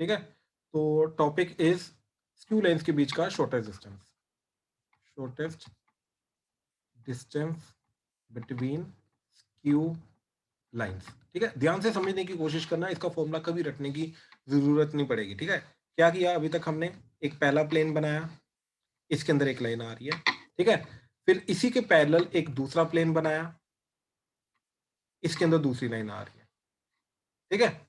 ठीक है, तो टॉपिक इज स्क्यू लाइंस के बीच का shortest distance between skew lines. ठीक है, ध्यान से समझने की कोशिश करना, इसका फॉर्मूला कभी रटने की जरूरत नहीं पड़ेगी। ठीक है, क्या किया अभी तक हमने, एक पहला प्लेन बनाया, इसके अंदर एक लाइन आ रही है। ठीक है, फिर इसी के पैरेलल एक दूसरा प्लेन बनाया, इसके अंदर दूसरी लाइन आ रही है। ठीक है,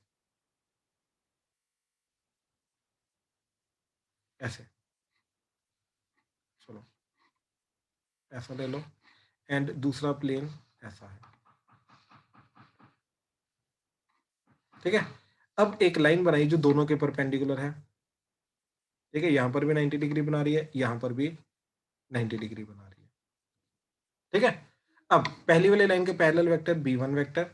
ऐसे, चलो ऐसा ले लो, एंड दूसरा प्लेन ऐसा है। ठीक है, अब एक लाइन बनाई जो दोनों के परपेंडिकुलर है। ठीक है, यहां पर भी 90 डिग्री बना रही है, यहां पर भी 90 डिग्री बना रही है। ठीक है, अब पहली वाली लाइन के पैरेलल वेक्टर b1 वेक्टर,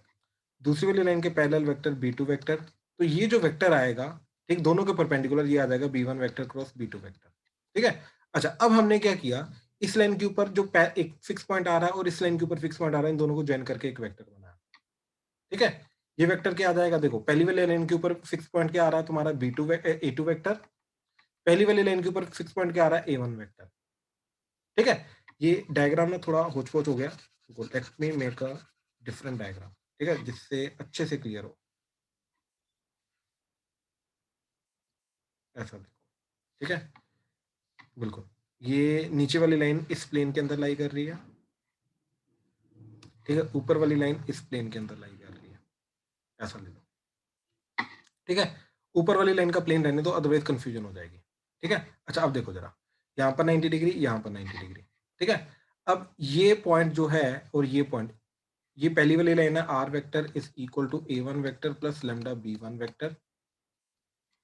दूसरी वाली लाइन के पैरेलल वेक्टर b2 वेक्टर। तो ये जो वेक्टर आएगा, ठीक, दोनों के परपेंडिकुलर ये आ जाएगा b1 vector cross b2 vector. ठीक है, अच्छा अब हमने क्या किया, इस लाइन के ऊपर जो एक फिक्स पॉइंट आ रहा है और इस लाइन के ऊपर फिक्स पॉइंट आ रहा है, इन दोनों को ज्वाइन करके एक वेक्टर बनाया। ठीक है, ये वेक्टर क्या आ जाएगा, देखो पहली वाली लाइन के ऊपर फिक्स पॉइंट क्या आ रहा है तुम्हारा a2 वेक्टर, पहली वाली लाइन के ऊपर फिक्स पॉइंट क्या आ रहा है a1 वेक्टर। ठीक है, ये डायग्राम में थोड़ा होच पोच हो गया, let me make a different diagram. ठीक है, जिससे अच्छे से क्लियर हो, ऐसा देखो। ठीक है, बिल्कुल, ये नीचे वाली लाइन इस प्लेन के अंदर लाई कर रही है। ठीक है, ऊपर वाली लाइन इस प्लेन के अंदर लाई कर रही है, ऐसा ले लो। ठीक है, ऊपर वाली लाइन का प्लेन रहने दो, अदरवाइज कंफ्यूजन हो जाएगी। ठीक है, अच्छा अब देखो जरा, यहाँ पर 90 डिग्री, यहाँ पर 90 डिग्री। ठीक है, अब ये पॉइंट जो है और ये पॉइंट, ये पहली वाली लाइन है R vector is equal to a1 vector plus lambda b1 vector.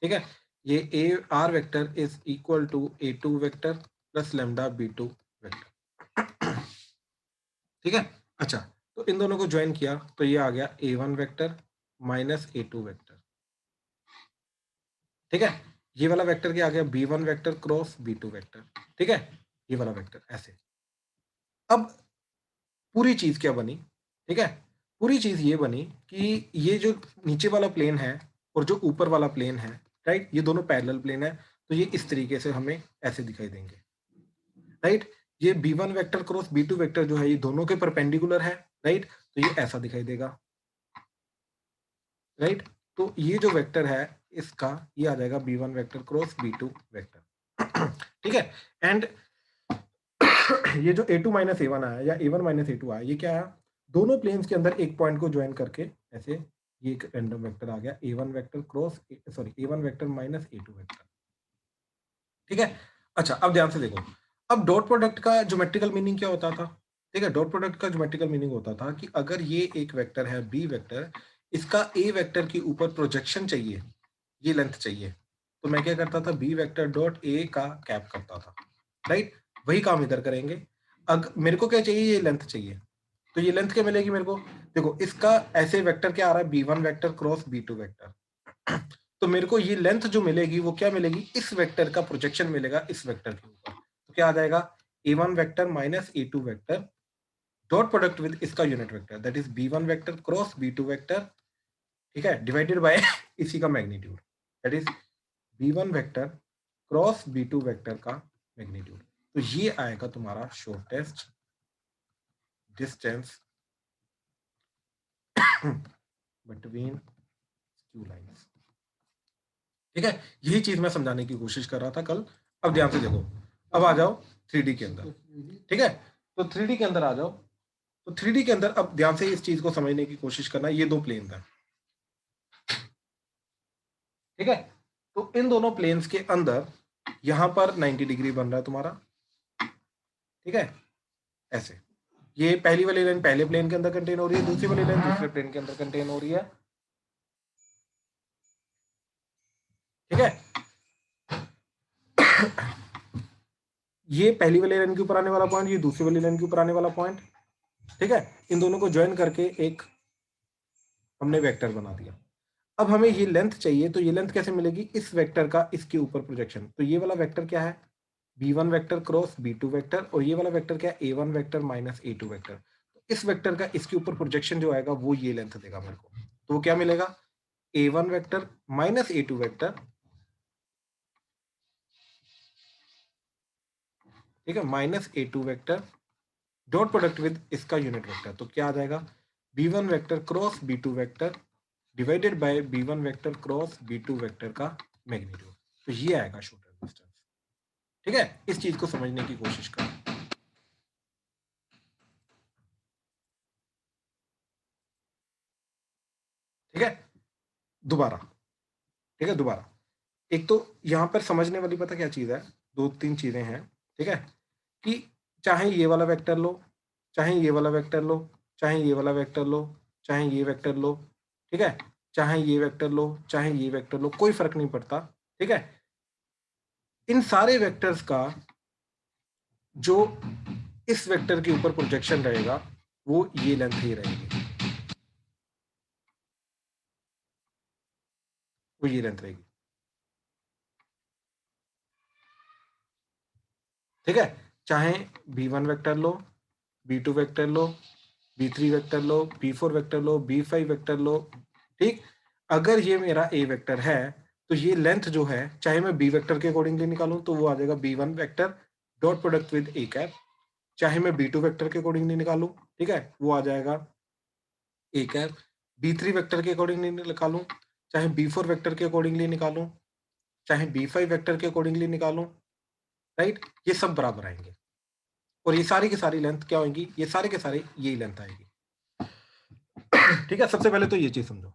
ठीक है, ये ए R vector is equal to a2 vector plus lambda b2 vector. ठीक है, अच्छा तो इन दोनों को ज्वाइन किया तो ये आ गया a1 vector minus a2 vector. ठीक है, ये वाला वेक्टर क्या आ गया, b1 vector cross b2 vector. ठीक है, ये वाला वेक्टर ऐसे। अब पूरी चीज क्या बनी, ठीक है, पूरी चीज ये बनी कि ये जो नीचे वाला प्लेन है और जो ऊपर वाला प्लेन है, राइट, ये दोनों पैरेलल प्लेन है, तो ये इस तरीके से हमें ऐसे दिखाई देंगे। राइट, ये b1 vector cross b2 vector जो है ये दोनों के परपेंडिकुलर है। राइट, तो ये ऐसा दिखाई देगा। राइट, तो ये जो वेक्टर है इसका ये आ जाएगा b1 vector cross b2 vector. ठीक है, एंड ये जो a2 माइनस a1 आया या a1 माइनस a2 आया, ये क्या आया, दोनों प्लेन्स के अंदर एक पॉइंट को ज्वाइन करके ऐसे ये एक रैंडम वेक्टर आ गया a1 vector cross sorry a1 vector minus a2 vector. ठीक है, अच्छा अब ध्यान से देखो, अब डॉट प्रोडक्ट का ज्योमेट्रिकल मीनिंग क्या होता था। ठीक है, डॉट प्रोडक्ट का ज्योमेट्रिकल मीनिंग होता था कि अगर ये एक वेक्टर है b वेक्टर, इसका a वेक्टर के ऊपर प्रोजेक्शन चाहिए, ये लेंथ चाहिए, तो मैं क्या करता था, b वेक्टर डॉट a का कैप करता था। राइट, वही काम इधर करेंगे। अगर मेरे को क्या चाहिए, ये लेंथ चाहिए, तो ये लेंथ क्या मिलेगी मेरे को, देखो इसका ऐसे वेक्टर क्या आ रहा है, b1 vector cross b2 vector. तो मेरे को ये लेंथ जो मिलेगी वो क्या मिलेगी, इस वेक्टर का प्रोजेक्शन मिलेगा इस वेक्टर के ऊपर, तो क्या आ जाएगा, a1 vector minus a2 vector dot product with इसका unit vector, that is b1 vector cross b2 vector. ठीक है, डिवाइडेड बाय इसी का magnitude, that is b1 vector cross b2 vector का मैग्नीट्यूड। तो ये आएगा तुम्हारा shortest distance between skew lines. ठीक है, यही चीज मैं समझाने की कोशिश कर रहा था कल। अब ध्यान से देखो, अब आ जाओ 3D के अंदर। ठीक है, तो 3D के अंदर आ जाओ, तो 3D के अंदर अब ध्यान से इस चीज को समझने की कोशिश करना, ये दो प्लेन है। ठीक है, तो इन दोनों प्लेन्स के अंदर यहां पर 90 डिग्री बन रहा है तुम्हारा। ठीक है, ऐसे, ये पहली वाली लाइन पहले प्लेन के अंदर कंटेन हो रही है, दूसरी वाली लाइन दूसरे प्लेन के अंदर कंटेन हो रही है। ठीक है, ये पहली वाली लाइन के ऊपर आने वाला पॉइंट, ये दूसरी वाली लाइन के ऊपर आने वाला पॉइंट। ठीक है, इन दोनों को ज्वाइन करके एक हमने वेक्टर बना दिया। अब हमें ये लेंथ चाहिए, तो ये लेंथ कैसे मिलेगी, इस वेक्टर का इसके ऊपर प्रोजेक्शन। तो ये वाला वेक्टर क्या है, b1 vector cross b2 vector, और ये वाला वेक्टर क्या है, a1 vector minus a2 vector. इस वेक्टर का इसके ऊपर प्रोजेक्शन जो आएगा वो ये लेंथ देगा मेरे को, तो वो क्या मिलेगा, a1 vector minus a2 vector ठीक है, minus A2 vector dot product with इसका यूनिट वेक्टर, तो क्या आ जाएगा B1 vector cross B2 vector divided bye B1 vector cross B2 vector का मैग्नीट्यूड, तो ये आएगा शॉर्टेस्ट डिस्टेंस। ठीक है, इस चीज को समझने की कोशिश करें। ठीक है, दोबारा, ठीक है दोबारा, एक तो यहां पर समझने वाली पता क्या चीज है, दो तीन चीजें हैं। ठीक है, कि चाहे ये वाला वेक्टर लो, चाहे ये वाला वेक्टर लो, चाहे ये वाला वेक्टर लो, चाहे ये वेक्टर लो, ठीक है, चाहे ये वेक्टर लो, चाहे ये वेक्टर लो, कोई फर्क नहीं पड़ता। ठीक है, इन सारे वेक्टर्स का जो इस वेक्टर के ऊपर प्रोजेक्शन रहेगा वो ये लेंथ ही रहेगी, वो ये लेंथ रहेगी। ठीक है, चाहे B1 वेक्टर लो, B2 वेक्टर लो, B3 वेक्टर लो, B4 वेक्टर लो, B5 वेक्टर लो, ठीक, अगर ये मेरा A वेक्टर है तो ये लेंथ जो है चाहे मैं B वेक्टर के अकॉर्डिंगली निकालूं तो वो आ जाएगा B1 vector dot product with A cap, चाहे मैं B2 वेक्टर के अकॉर्डिंगली निकालूं, ठीक है, वो आ जाएगा A कैप, B3 वेक्टर के अकॉर्डिंगली निकालूं, चाहे B4 वेक्टर के अकॉर्डिंगली निकालूं, चाहे B5 वेक्टर के अकॉर्डिंगली निकालूं, राइट, ये सब बराबर आएंगे और ये सारी की सारी लेंथ क्या होंगी, ये सारे के सारे यही लेंथ आएगी। ठीक है, सबसे पहले तो ये चीज समझो,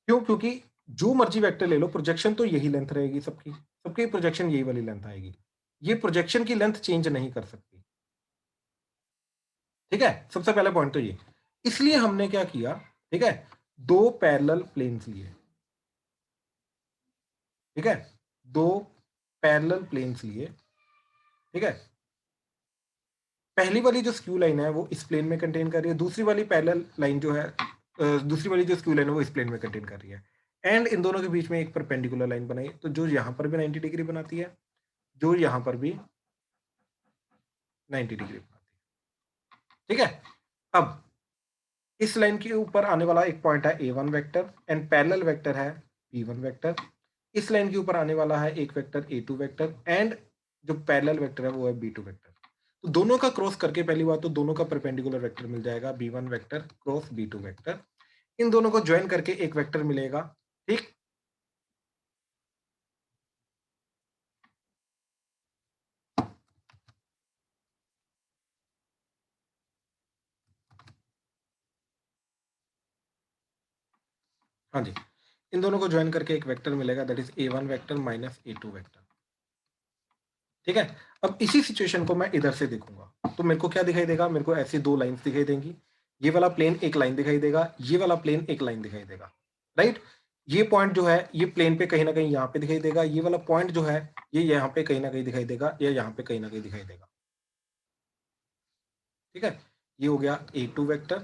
क्यों, क्योंकि जो मर्जी वेक्टर ले लो प्रोजेक्शन तो यही लेंथ रहेगी, सबकी सबकी प्रोजेक्शन यही वाली लेंथ आएगी, ये प्रोजेक्शन की लेंथ चेंज नहीं कर सकती। ठीक है, सबसे पहले पॉइंट तो ये, इसलिए हमने क्या किया, ठीक है, दो पैरेलल प्लेन्स लिए, ठीक है, दो पैरेलल प्लेन्स लिए, ठीक है, पहली वाली जो स्क्यू लाइन है वो इस प्लेन में कंटेन कर रही है, दूसरी वाली पैरेलल लाइन जो है दूसरी वाली जो स्क्यू लाइन है वो इस प्लेन में कंटेन कर रही है, एंड इन दोनों के बीच में एक परपेंडिकुलर लाइन बनाई, तो जो यहां पर भी 90 डिग्री बनाती है, जो यहां पर भी 90 डिग्री बनाती है। ठीक है, अब इस लाइन के ऊपर आने वाला एक पॉइंट है A1 vector and parallel vector है B1 वेक्टर, इस लाइन के ऊपर आने वाला है एक वेक्टर A2 वेक्टर एंड जो पैरेलल वेक्टर है वो है B2 वेक्टर, तो दोनों का क्रॉस करके पहली बात तो दोनों का परपेंडिकुलर वेक्टर मिल जाएगा B1 vector cross B2 vector, इन दोनों को ज्वाइन करके एक वेक्टर मिलेगा। ठीक, हाँ जी, इन दोनों को ज्वाइन करके एक वेक्टर मिलेगा that is A1 vector minus A2 vector. ठीक है, अब इसी सिचुएशन को मैं इधर से देखूंगा तो मेरे को क्या दिखाई देगा, मेरे को ऐसी दो लाइंस दिखाई देंगी, ये वाला प्लेन एक लाइन दिखाई देगा, ये वाला प्लेन एक लाइन दिखाई देगा, राइट, ये पॉइंट जो है ये प्लेन पे कहीं ना कहीं यहाँ पे दिखाई देगा, ये वाला पॉइंट जो है ये यहाँ पे कहीं ना कहीं दिखाई देगा, या यहाँ पे कहीं ना कहीं दिखाई देगा। ठीक है, ये हो गया A2 वेक्टर,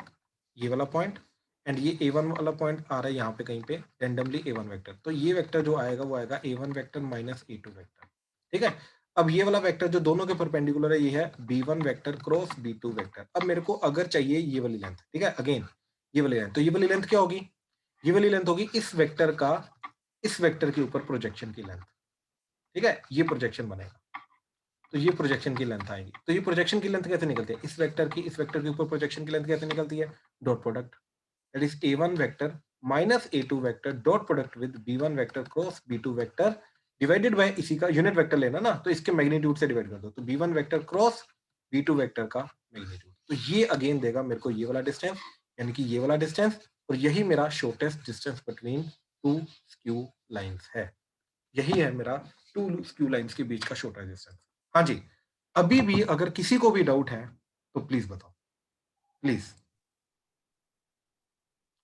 ये वाला पॉइंट, एंड ये A1 वाला पॉइंट आ रहा है यहाँ पे कहीं पे रेंडमली A1 वेक्टर, तो ये वेक्टर जो आएगा वो आएगा A1 vector minus A2 vector. ठीक है, अब ये वाला वेक्टर जो दोनों के परपेंडिकुलर है ये है B1 vector cross B2 vector. अब मेरे को अगर चाहिए ये वाली लेंथ, ठीक है, अगेन ये वाली लेंथ, तो ये वाली लेंथ क्या होगी, ये वाली लेंथ होगी इस वेक्टर का इस वेक्टर के ऊपर प्रोजेक्शन की लेंथ। ठीक है, ये प्रोजेक्शन बनेगा तो ये प्रोजेक्शन की लेंथ आएगी, तो ये प्रोजेक्शन की लेंथ कैसे निकलती है, इस वेक्टर की इस वेक्टर के ऊपर प्रोजेक्शन की लेंथ कैसे निकलती है, dot product, that is A1 vector minus A2 vector dot product with B1 vector cross B2 vector divided by इसी का यूनिट वेक्टर लेना ना, तो इसके मैग्नीट्यूड से डिवाइड कर दो, तो B1 vector cross B2 vector का मैग्नीट्यूड, तो ये अगेन देगा मेरे को ये वाला डिस्टेंस, यानी कि ये वाला डिस्टेंस, और यही मेरा shortest distance between two skew lines है, यही है मेरा टू स्क्यू लाइंस के बीच का शॉर्टेस्ट डिस्टेंस। हाँ जी, अभी भी अगर किसी को भी डाउट है तो प्लीज बताओ, प्लीज,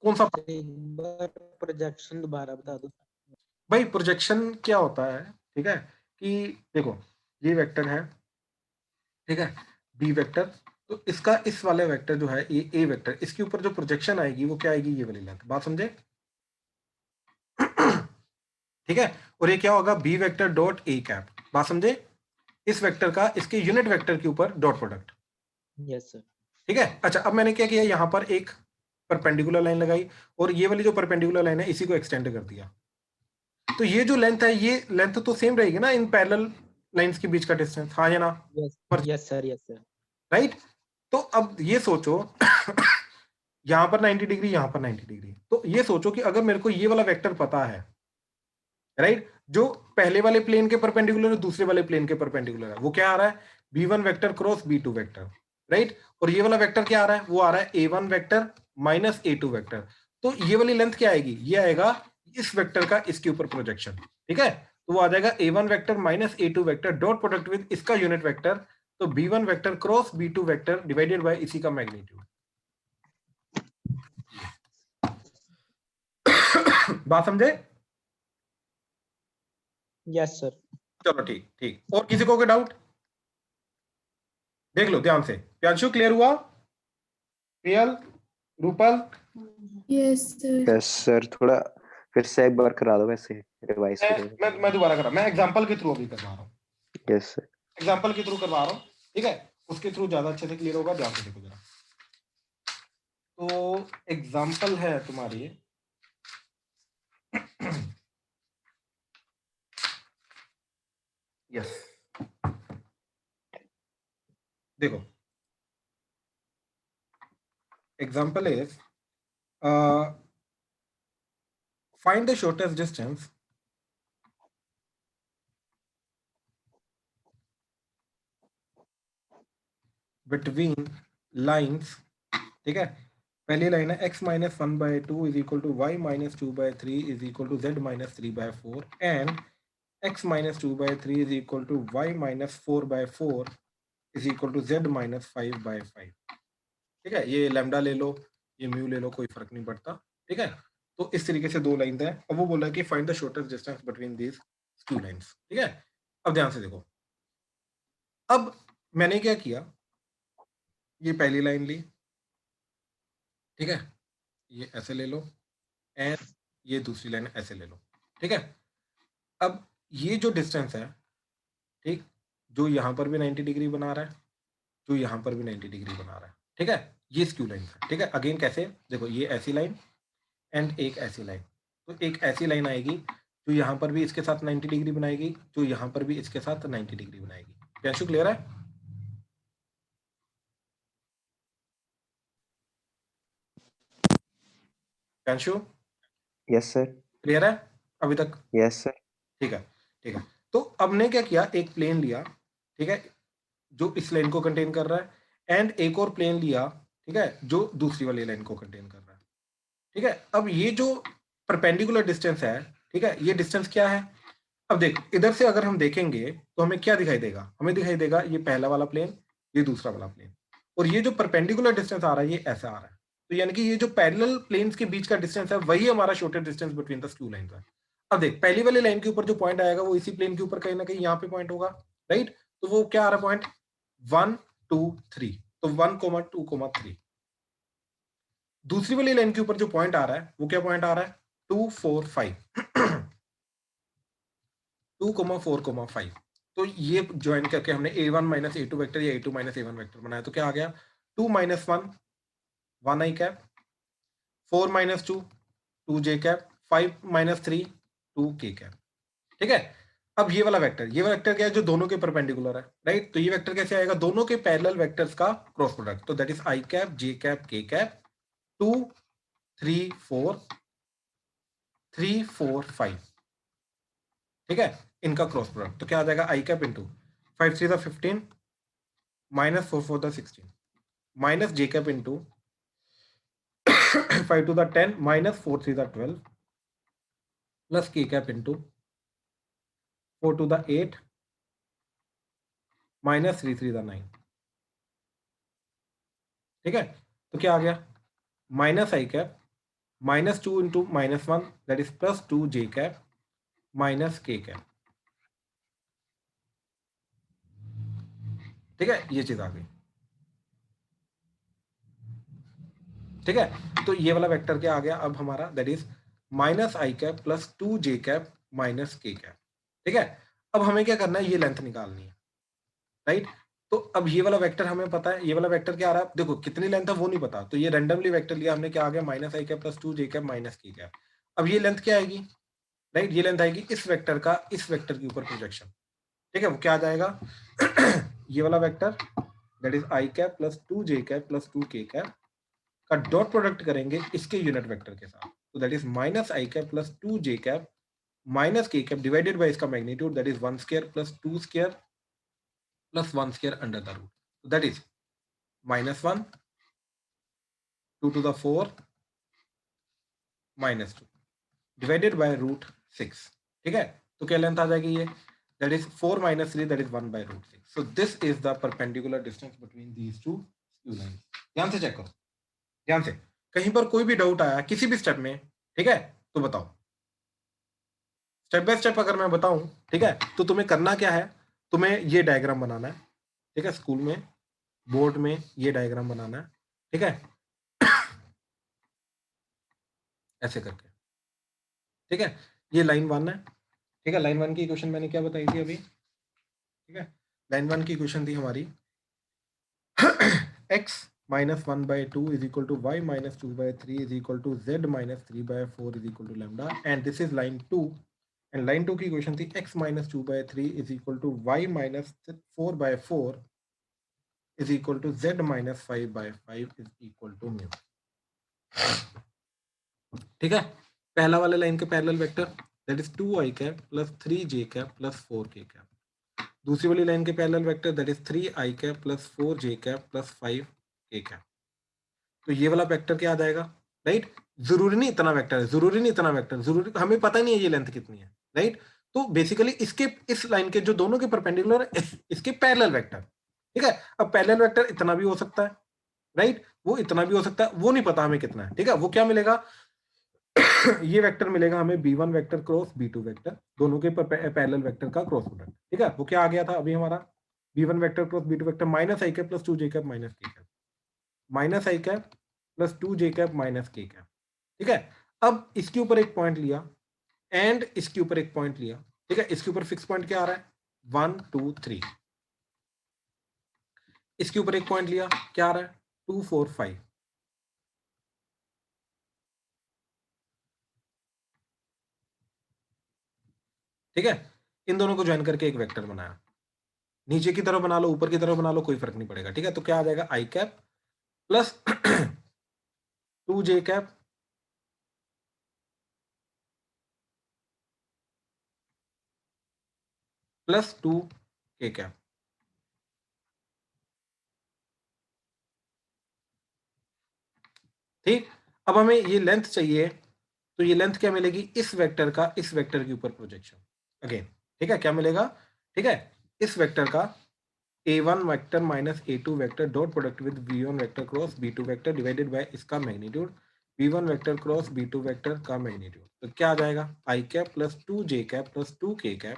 कौन सा, एक बार प्रोजेक्शन दोबारा बता दो। भाई प्रोजेक्शन क्या होता है, ठीक है, कि देखो ये वेक्टर है, ठीक है, बी वेक्टर, तो इसका इस वाले वेक्टर जो है ये ए वेक्टर, इसके ऊपर जो प्रोजेक्शन आएगी वो क्या आएगी, ये वाली लेंथ, बात समझे। ठीक है, और ये क्या होगा B vector dot A cap, बात समझे, इस वेक्टर का इसके यूनिट वेक्टर के ऊपर डॉट प्रोडक्ट। Yes sir. ठीक है, अच्छा अब मैंने क्या किया, यहां पर एक परपेंडिकुलर लाइन लगाई और ये वाली जो परपेंडिकुलर लाइन है इसी को एक्सटेंड कर दिया, तो ये जो लेंथ है ये लेंथ तो सेम रहेगी ना इन पैरेलल लाइंस के बीच का डिस्टेंस, हाँ या ना? Yes sir, yes sir. Right. तो अब ये सोचो यहां पर 90 डिग्री, यहां पर 90 डिग्री, तो ये सोचो कि अगर मेरे को ये वाला वेक्टर पता है, राइट, जो पहले वाले प्लेन के परपेंडिकुलर है, दूसरे वाले प्लेन के परपेंडिकुलर है, वो क्या आ रहा है? b1 vector cross b2 vector, right. और ये वाला वेक्टर क्या आ रहा है? वो आ रहा है a1 vector minus a2 vector. तो ये वाली लेंथ क्या आएगी? ये आएगा इस वेक्टर का इसके ऊपर प्रोजेक्शन, ठीक है। तो वो आ जाएगा a1 vector minus a2 vector dot product with इसका यूनिट वेक्टर, तो b1 vector cross b2 vector divided by इसी का मैग्नीट्यूड। बात समझे? Yes sir. चलो ठीक ठीक। और किसी को कोई डाउट? देख लो ध्यान से। प्यांशु क्लियर हुआ? Priyal, Rupal? Yes sir. Yes sir, थोड़ा फिर से एक बार करा दो, वैसे रिवाइज करेंगे। मैं दोबारा कर रहा, मैं एग्जांपल के थ्रू अभी करवा रहा हूँ, यस सर। एग्जांपल के थ्रू करवा रहा हूँ, ठीक है। उसके थ्रू ज्यादा अच्छे से क्लियर होगा, ध्यान से देखो जरा। तो एग्जांपल है तुम्हारी यस, देखो example is find the shortest distance between lines, ठीक है। पहली लाइन है x minus 1/2 is equal to y minus 2/3 is equal to z minus 3/4 and x minus 2/3 is equal to y minus 4/4 is equal to z minus 5/5, ठीक है। ये lambda ले लो, ये mu ले लो, कोई फर्क नहीं पड़ता, ठीक है। तो इस तरीके से दो लाइन है। अब वो बोला कि find the shortest distance between these two lines, ठीक है। अब ध्यान से देखो, अब मैंने क्या किया, ये पहली लाइन ली, ठीक है, ये ऐसे ले लो, एंड ये दूसरी लाइन ऐसे ले लो, ठीक है। अब ये जो डिस्टेंस है, ठीक, जो यहाँ पर भी 90 डिग्री बना रहा है, जो यहाँ पर भी 90 डिग्री बना रहा है, ठीक है, ये स्क्यू लाइन है, ठीक है। अगेन कैसे? देखो ये ऐसी लाइन एंड एक ऐसी लाइन, तो एक ऐसी लाइन आएगी जो यहाँ पर भी इसके साथ 90 डिग्री बनाएगी, जो यहाँ पर भी इसके साथ 90 डिग्री बनाएगी। प्यांशु क्लियर है? Pyanshu yes sir. क्लियर है अभी तक? Yes sir. ठीक है, ठीक है। तो अब ने क्या किया, एक प्लेन लिया, ठीक है, जो इस लाइन को कंटेन कर रहा है, एंड एक और प्लेन लिया, ठीक है, जो दूसरी वाली लाइन को कंटेन कर रहा है, ठीक है। अब ये जो परपेंडिकुलर डिस्टेंस है, ठीक है, ये डिस्टेंस क्या है? अब देख, इधर से अगर हम देखेंगे तो हमें क्या दिखाई देगा? हमें दिखाई देगा ये पहला वाला प्लेन, ये दूसरा वाला प्लेन, और ये जो परपेंडिकुलर डिस्टेंस आ रहा है ये ऐसा आ रहा है। तो यानी कि ये जो पैरेलल प्लेन्स के बीच का डिस्टेंस है वही हमारा shortest distance between the two lines है। अब देख, पहली वाली लाइन के ऊपर जो पॉइंट आएगा वो इसी प्लेन के ऊपर कहीं ना कहीं यहाँ पे पॉइंट होगा, राइट। तो वो क्या आ रहा है पॉइंट? 1 2 3, तो 1 2 3। दूसरी वाली लाइन के ऊपर जो पॉइंट आ रहा है वो क्या पॉइंट आ रहा है? 2 4 5 2 4 5। तो ये ज्वाइन करके हमने a1 माइनस a2 वेक्टर या a2 माइनस a1 वेक्टर बनाया, तो क्या आ गया? 2 minus 1 1 i cap, 4 minus 2 2 j cap, 5 minus 3 2 k cap, ठीक है। अब ये वाला वेक्टर, ये वेक्टर क्या है? जो दोनों के परपेंडिकुलर है, राइट। तो ये वेक्टर कैसे आएगा? दोनों के पैरेलल वेक्टर्स का क्रॉस प्रोडक्ट, तो that is i cap j cap k cap 2 3 4 3 4 5, ठीक है, इनका क्रॉस प्रोडक्ट। तो क्या आ जाएगा? i cap into 5 3 15 minus 4 4 16 minus j cap into 5 to the 10 minus 4 3 the 12 plus k cap into 4 to the 8 minus 3 3 the 9, ठीक है। तो क्या आ गया? Minus i cap minus 2 into minus 1 that is plus 2 j cap minus k cap, ठीक है, ये चीज आ गई, ठीक है। तो ये वाला वेक्टर क्या आ गया अब हमारा? That is minus i cap plus 2 j cap minus k cap, ठीक है। अब हमें क्या करना है? ये लेंथ निकालनी है, राइट। तो अब ये वाला वेक्टर हमें पता है, ये वाला वेक्टर क्या आ रहा है? देखो कितनी लेंथ है वो नहीं पता, तो ये रैंडमली वेक्टर लिया हमने, क्या आ गया? Minus i cap plus 2 j cap minus k cap. अब ये लेंथ क्या आएगी? राइट, ये लेंथ आएगी इस वेक्टर का इस वेक्टर के ऊपर प्रोजेक्शन, ठीक है, वो क्या आ जाएगा ये वाला vector that is i cap plus 2j cap plus 2k cap का डॉट प्रोडक्ट करेंगे इसके यूनिट वेक्टर के साथ, तो that is minus i cap plus 2j cap minus k cap divided by इसका magnitude that is 1 square plus 2 square plus 1 square under the root, so that is -1 2 to the 4 -2 divided by root 6, ठीक है, तो क्या length आ जाएगी ये, that is 4 minus 3 that is 1 by root 6, so this is the perpendicular distance between these two skew lines। ध्यान से check करो, ध्यान से, कहीं पर कोई भी डाउट आया किसी भी स्टेप में, ठीक है, तो बताओ, स्टेप बाय स्टेप अगर मैं बताऊं, ठीक है, तो तुम्हें करना क्या है, तुम्हें ये डायग्राम बनाना है, ठीक है, स्कूल में बोर्ड में ये डायग्राम बनाना है, ठीक है, ऐसे करके, ठीक है, ये लाइन 1 है, ठीक है, लाइन 1 की इक्वेशन मैंने क्या बताई थी अभी, ठीक है, लाइन 1 की इक्वेशन थी हमारी x minus 1 by 2 is equal to y minus 2 by 3 is equal to z minus 3 by 4 is equal to lambda, and this is line 2, and line 2 की इक्वेशन थी x minus 2 by 3 is equal to y minus 4 by 4 is equal to z minus 5 by 5 is equal to mu, ठीक है, पहला वाले line के parallel vector that is 2i cap plus 3j cap plus 4k cap, दूसरी वाली line के parallel vector that is 3i cap plus 4j cap plus 5k cap, तो ये वाला वेक्टर क्या आ जाएगा, राइट, जरूरी नहीं इतना वेक्टर है, जरूरी नहीं इतना वेक्टर, जरूरी हमें पता नहीं है ये लेंथ कितनी है, राइट, तो बेसिकली इसके इस लाइन के जो दोनों के परपेंडिकुलर है इसके पैरेलल वेक्टर, ठीक है, अब पैरेलल वेक्टर इतना भी हो सकता है, राइट, वो इतना भी हो सकता है, वो नहीं पता हमें कितना है, ठीक है, वो क्या मिलेगा ये वेक्टर मिलेगा हमें b1 vector cross b2 vector, दोनों के पैरेलल वेक्टर का क्रॉस प्रोडक्ट, ठीक है, वो क्या आ गया था अभी हमारा b1 vector cross b2 vector minus i cap plus 2j cap minus k cap, minus i cap plus 2j cap minus k cap, ठीक है, अब इसके ऊपर एक पॉइंट लिया एंड इसके ऊपर एक पॉइंट लिया, ठीक है, इसके ऊपर फिक्स पॉइंट क्या आ रहा है 1 2 3, इसके ऊपर एक पॉइंट लिया क्या आ रहा है 2 4 5, ठीक है, इन दोनों को ज्वाइन करके एक वेक्टर बनाया, नीचे की तरफ बना लो ऊपर की तरफ बना लो कोई फर्क नहीं पड़ेगा, ठीक है, तो क्या आ जाएगा i cap plus 2j cap plus 2k cap, ठीक, अब हमें ये लेंथ चाहिए, तो ये लेंथ क्या मिलेगी इस वेक्टर का इस वेक्टर के ऊपर प्रोजेक्शन अगेन, ठीक है, क्या मिलेगा, ठीक है, इस वेक्टर का a1 vector minus a2 vector dot product with b1 vector cross b2 vector divided by इसका magnitude b1 vector cross b2 vector का मैग्नीट्यूड, तो क्या आ जाएगा i cap plus 2j cap plus 2k cap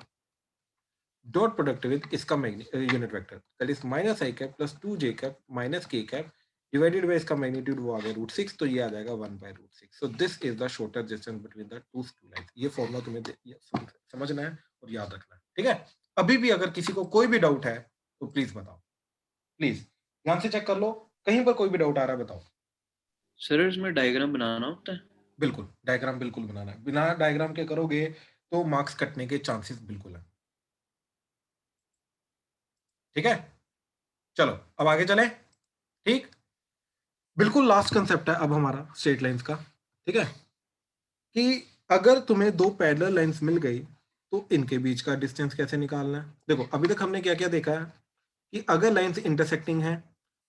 dot product with इसका unit vector that is minus i cap plus 2j cap minus k cap divided by इसका magnitude वो आ गया √6, तो ये आ जाएगा 1 by √6, so this is the shorter distance between the two skew lines, ये फॉर्मूला तुम्हें समझना है और याद रखना है, ठीक है, अभी भी अगर किसी को कोई भी डाउट है तो प्लीज बताओ, प्लीज ध्यान से चेक कर लो, कहीं पर कोई भी डाउट आ रहा है बताओ। सर इसमें डायग्राम बनाना होता है? बिल्कुल डायग्राम बिल्कुल बनाना है, बिना डायग्राम के करोगे तो मार्क्स कटने के चांसेस बिल्कुल है, ठीक है, चलो अब आगे चलें, ठीक, बिल्कुल लास्ट कंसेप्ट है अब हमारा स्ट्रेट लाइंस का, ठीक है, कि अगर तुम्हें दो पैरेलल लाइंस मिल गई तो इनके बीच का डिस्टेंस कैसे निकालना है, देखो अभी तक हमने क्या क्या देखा है कि अगर लाइंस इंटरसेक्टिंग है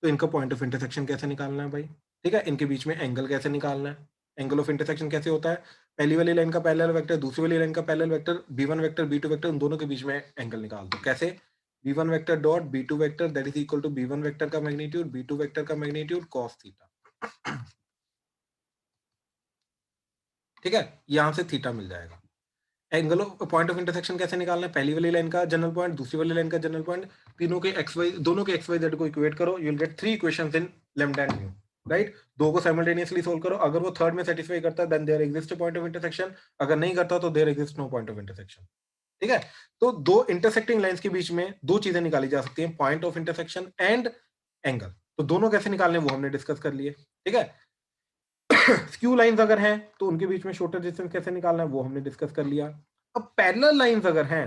तो इनका पॉइंट ऑफ इंटरसेक्शन कैसे निकालना है भाई, ठीक है, इनके बीच में एंगल कैसे निकालना है, एंगल ऑफ इंटरसेक्शन कैसे होता है, पहली वाली लाइन का पैरेलल वेक्टर दूसरी वाली लाइन का parallel vector b1 vector b2 vector उन दोनों के बीच में एंगल निकाल दो, कैसे b1 vector dot b2 vector that is equal to b1 vector का मैग्नीट्यूड b2 वेक्टर का मैग्नीट्यूड cos थीटा, ठीक है, यहां से थीटा मिल जाएगा, angle of point of intersection कैसे निकालना है, पहली वाली लाइन का जनरल पॉइंट दूसरी वाली लाइन का जनरल पॉइंट, तीनों के एक्स वाई दोनों के एक्स वाई जेड को इक्वेट करो, you will get 3 equations in lambda and mu, right, दो को साइमल्टेनियसली सोल्व करो, अगर वो थर्ड में सेटिस्फाई करता है then there exist a point of intersection, अगर नहीं करता तो there exist no point of intersection, ठीक है, तो दो इंटरसेक्टिंग लाइंस के बीच में दो चीजें निकाली जा सकती हैं, point of intersection and angle, तो दोनों कैसे निकालने वो हमने डिस्कस कर लिए, ठीक है, स्क्यू लाइंस अगर हैं तो उनके बीच में शॉर्टर डिस्टेंस कैसे निकालना है वो हमने डिस्कस कर लिया, अब पैरेलल लाइंस अगर हैं,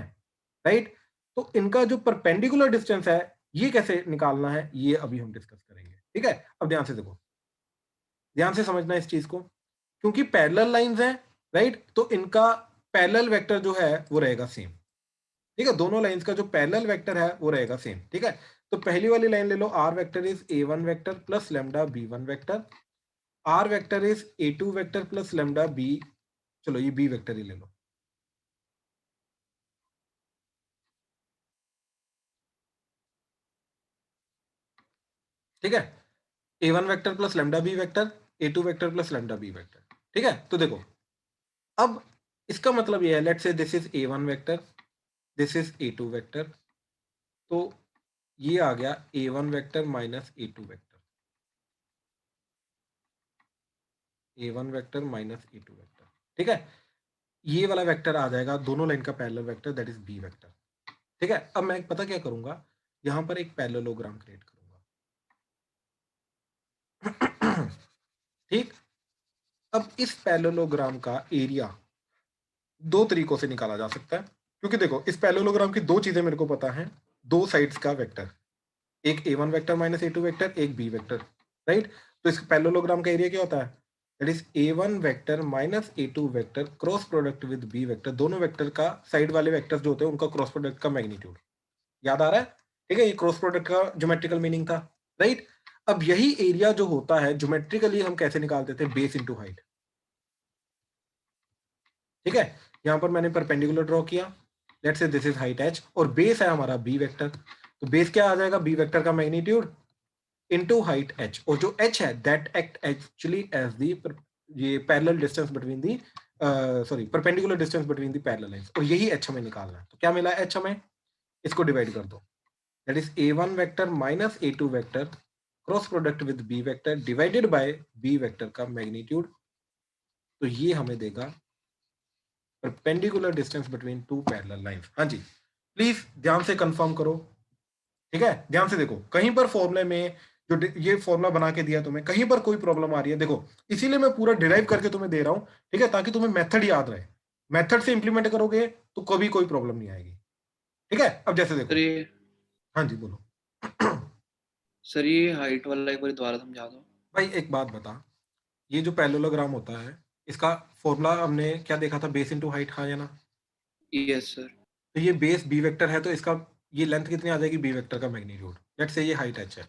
राइट, तो इनका जो परपेंडिकुलर डिस्टेंस है ये कैसे निकालना है ये अभी हम डिस्कस करेंगे। ठीक है, अब ध्यान से देखो, ध्यान से समझना इस चीज को, क्योंकि पैरेलल लाइंस हैं, राइट, तो इनका पैरेलल वेक्टर जो है वो रहेगा सेम। ठीक है, दोनों लाइंस का जो पैरेलल वेक्टर है वो रहेगा सेम। ठीक है, तो पहली वाली लाइन ले लो, r vector is a1 vector plus lambda b1 vector, are vector is a2 vector plus lambda b, चलो ये b वेक्टर ही ले लो। ठीक है, a1 vector plus lambda b vector, a2 vector plus lambda b vector. ठीक है, तो देखो अब इसका मतलब ये है, let's say this is a1 vector, this is a2 vector, तो ये आ गया a1 vector minus a2 vector, a1 vector minus a2 vector. ठीक है, ये वाला वेक्टर आ जाएगा दोनों लाइन का parallel vector, that is b vector. ठीक है, अब मैं पता क्या करूंगा, यहां पर एक पैरेललोग्राम क्रिएट करूंगा। ठीक, अब इस पैरेललोग्राम का एरिया दो तरीकों से निकाला जा सकता है, क्योंकि देखो इस पैरेललोग्राम की दो चीजें मेरे को पता है, दो साइड्स का वेक्टर, एक a1 vector minus a2 vector, एक b वेक्टर, राइट। तो इस पैरेललोग्राम का एरिया क्या होता है, that is a1 vector minus a2 vector cross product with b vector, दोनों वेक्टर का साइड वाले वेक्टर्स जो होते हैं उनका क्रॉस प्रोडक्ट का मैग्नीट्यूड। याद आ रहा है? ठीक है, ये क्रॉस प्रोडक्ट का ज्योमेट्रिकल मीनिंग था, राइट। अब यही एरिया जो होता है ज्योमेट्रिकली हम कैसे निकालते थे, बेस इंटू हाइट। ठीक है, यहां पर मैंने परपेंडिकुलर ड्रॉ किया, let's say this is height h और बेस है हमारा b वेक्टर, तो बेस क्या आ जाएगा, b वेक्टर का मैग्नीट्यूड इनटू हाइट h, और जो h है that act actually as the ये parallel distance between the sorry perpendicular distance between the parallel lines, और यही h हमें निकालना है। तो क्या मिला h हमें, इसको डिवाइड कर दो, that is a1 vector minus a2 vector cross product with b vector divided bye b vector का मैग्नीट्यूड, तो ये हमें देगा perpendicular distance between two parallel lines. हाँ जी, प्लीज ध्यान से कंफर्म करो। ठीक है, ध्यान से देखो, कहीं पर फॉर्मूले में जो ये फॉर्मूला बना के दिया तुम्हें, कहीं पर कोई प्रॉब्लम आ रही है, देखो इसीलिए मैं पूरा डिराइव करके तुम्हें दे रहा हूं, ठीक है, ताकि तुम्हें मेथड याद रहे, मेथड से इंप्लीमेंट करोगे तो कभी कोई प्रॉब्लम नहीं आएगी। ठीक है, अब जैसे देखो, सर ये हाँ जी बोलो। सर ये हाइट वाला एक बार दोबारा समझा दो। भाई एक बात बता, ये जो पैरेललोग्राम होता है इसका फॉर्मूला हमने क्या देखा था, बेस इनटू हाइट, हाँ या ना। Yes sir. तो ये बेस बी वेक्टर है, तो इसका ये लेंथ कितनी आ जाएगी, बी वेक्टर का मैग्नीट्यूड, लेट्स से ये हाइट h है,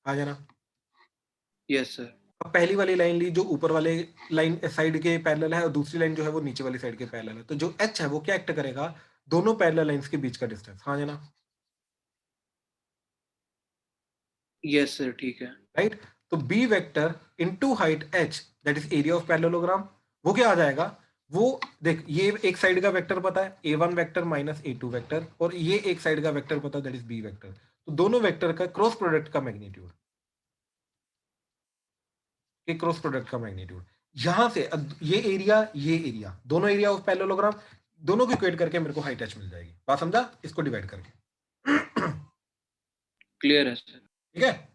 आ जाना। Yes sir. अब पहली वाली लाइन ली जो ऊपर वाले लाइन साइड के पैरेलल है, और दूसरी लाइन जो है वो नीचे वाली साइड के पैरेलल है, तो जो h है वो क्या एक्ट करेगा, दोनों पैरेलल लाइंस के बीच का डिस्टेंस, हाँ जाना, यस सर ठीक है। राइट। तो b vector into height h that is area of parallelogram, वो क्या आ जाएगा, वो देख ये एक साइड का वेक्टर पता है a1 vector minus a2 vector, और ये एक साइड का वेक्टर पता है दैट इज b वेक्टर, तो दोनों वेक्टर का क्रॉस प्रोडक्ट का मैग्नीट्यूड, के क्रॉस प्रोडक्ट का मैग्नीट्यूड, यहां से ये एरिया दोनों एरिया ऑफ पैरेललोग्राम, दोनों को इक्वेट करके मेरे को हाइट h मिल जाएगी। बात समझा, इसको डिवाइड करके। क्लियर है सर। ठीक है,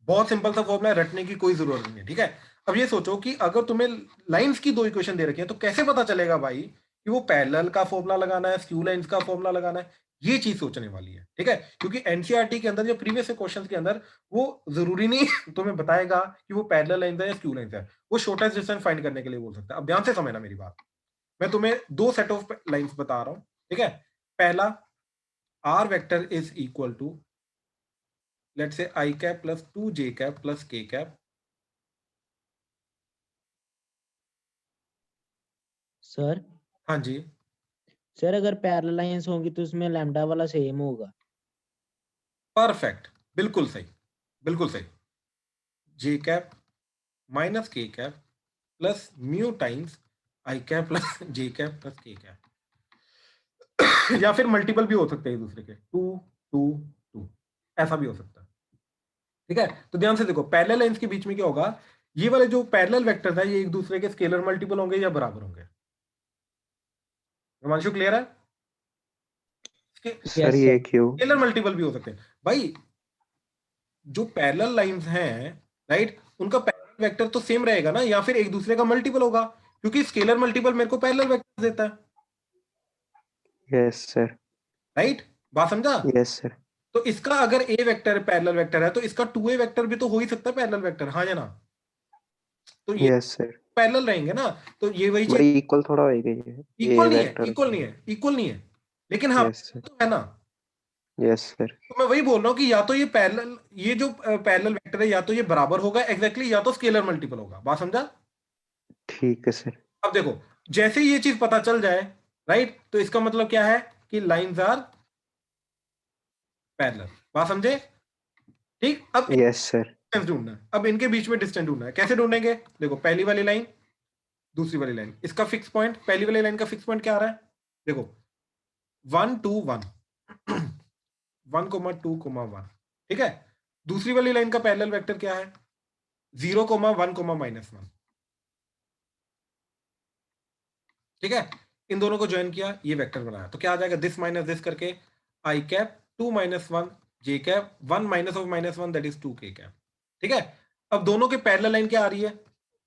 बहुत सिंपल सा फॉर्मूला है, रटने की कोई जरूरत नहीं है। ठीक है, अब ये सोचो कि अगर तुम्हें लाइंस की दो इक्वेशन दे रखी है तो कैसे पता चलेगा भाई कि वो पैरेलल का फॉर्मूला लगाना है, स्क्यू लाइंस का फॉर्मूला लगाना है, ये चीज सोचने वाली है। ठीक है, क्योंकि एनसीईआरटी के अंदर या प्रीवियस क्वेश्चंस के अंदर वो जरूरी नहीं तुम्हें बताएगा कि वो पैरेलल लाइन है या स्क्यू लाइन है, वो शॉर्टेस्ट डिस्टेंस फाइंड करने के लिए बोल सकता है। अब ध्यान से समझना मेरी बात, मैं तुम्हें दो सेट ऑफ लाइंस बता रहा हूं। ठीक है, पहला R vector is equal to let's say i cap plus 2j cap plus k cap, sir हाँ जी, सर अगर पैरेलल लाइंस होंगी तो उसमें लैम्डा वाला सेम होगा। परफेक्ट, बिल्कुल सही, बिल्कुल सही, j cap minus k cap plus mu times i cap plus j cap plus k cap, या फिर मल्टीपल भी हो सकते हैं एक दूसरे के, 2 2 2, ऐसा भी हो सकता है। ठीक है, तो ध्यान से देखो पैरेलल लाइंस के बीच में क्या होगा, ये वाले जो पैरेलल वेक्टर्स है ये एक दूसरे के स्केलर मल्टीपल होंगे या बराबर होंगे। हिमांशु क्लियर है? सर ये क्यों? स्केलर मल्टीपल भी हो सकते हैं भाई, जो पैरेलल लाइंस हैं, राइट, उनका पैरेलल वेक्टर तो सेम रहेगा ना, या फिर एक दूसरे का मल्टीपल होगा, क्योंकि स्केलर मल्टीपल मेरे को पैरेलल वेक्टर देता है, यस सर। राइट। बात समझा? Yes sir. तो इसका अगर ए वेक्टर पैरेलल वेक्टर है तो इसका 2a वेक्टर भी तो हो ही सकता है पैरेलल वेक्टर, हाँ या ना? तो ये यस सर, पैरेलल रहेंगे ना, तो ये वही बट चीज। इक्वल थोड़ा होएगा ये इक्वल नहीं है, वेक्टर। इक्वल नहीं है, इक्वल नहीं है, लेकिन हाँ यस सर। तो है ना। Yes sir. तो मैं वही बोल रहा हूँ कि या तो ये पैरेलल, ये जो पैरेलल वेक्टर है या तो ये बराबर होगा एग्जैक्टली, या तो स्केलर मल्टीपल होगा। बात समझा? ठीक है सर। अब देखो, जैसे ये चीज पता चल जाए, राइट, तो इसका मतलब क्या है कि लाइंस आर पैरेलल। बात समझे? ठीक, अब यस सर। डिस्टेंस ढूंढना है, अब इनके बीच में डिस्टेंस ढूंढना है। कैसे ढूंढेंगे? देखो, पहली वाली लाइन, दूसरी वाली लाइन, इसका फिक्स पॉइंट, पहली वाली लाइन का फिक्स पॉइंट क्या आ रहा है? देखो 1 2 1 1,2,1, ठीक है। दूसरी वाली लाइन का पैरेलल वेक्टर क्या है? 0,1, -1, ठीक है। इन दोनों को ज्वाइन किया, ये वेक्टर बनाया, तो क्या आ जाएगा? दिस माइनस दिस करके i cap 2 - 1 j cap 1 minus of -1 that is 2 k cap, ठीक है। अब दोनों के पैरेलल लाइन क्या आ रही है?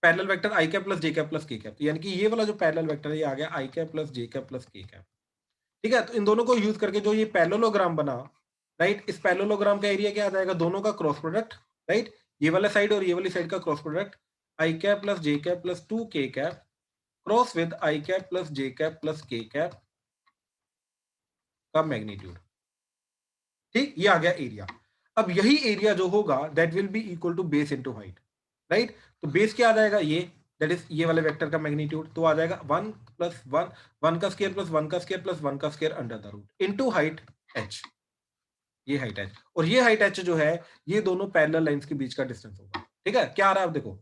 Parallel vector i cap plus j cap plus k cap, यानी कि ये वाला जो पैरेलल वेक्टर है ये आ गया i cap plus j cap plus k cap, ठीक है। तो इन दोनों को यूज करके जो ये पैरेललोग्राम बना, राइट, इस पैरेललोग्राम का एरिया क्या आ जाएगा? दोनों का क्रॉस प्रोडक्ट, राइट, ये वाला साइड और ये वाली साइड का cross product, i cap plus j cap plus 2 k cap cross with i cap plus j cap plus k cap का मैग्नीट्यूड, ठीक, ये आ गया एरिया। अब यही एरिया जो होगा that will be equal to base into height, right. तो base क्या आ जाएगा? ये, दैट इज ये वाले वेक्टर का मैग्नीट्यूड, तो आ जाएगा 1 + 1 1 का स्क्वायर प्लस 1 का स्क्वायर प्लस 1 का square under the root into height h, ये हाइट h, और ये हाइट h जो है ये दोनों पैरेलल लाइंस के बीच का डिस्टेंस होगा, ठीक है। क्या आ रहा है? अब देखो,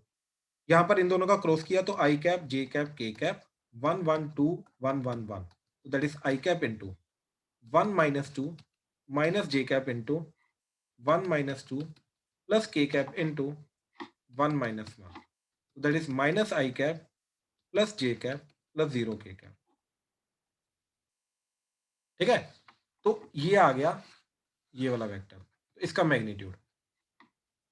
यहां पर इन दोनों का क्रॉस किया तो i cap j cap k cap 1 1 2 1 1 1, तो that is i cap into 1 - 2 minus j cap into 1 - 2 plus k cap into 1 - 1, so that is minus I cap plus j cap plus 0 k cap, ठीक है। तो ये आ गया ये वाला vector, तो इसका मैग्नीट्यूड,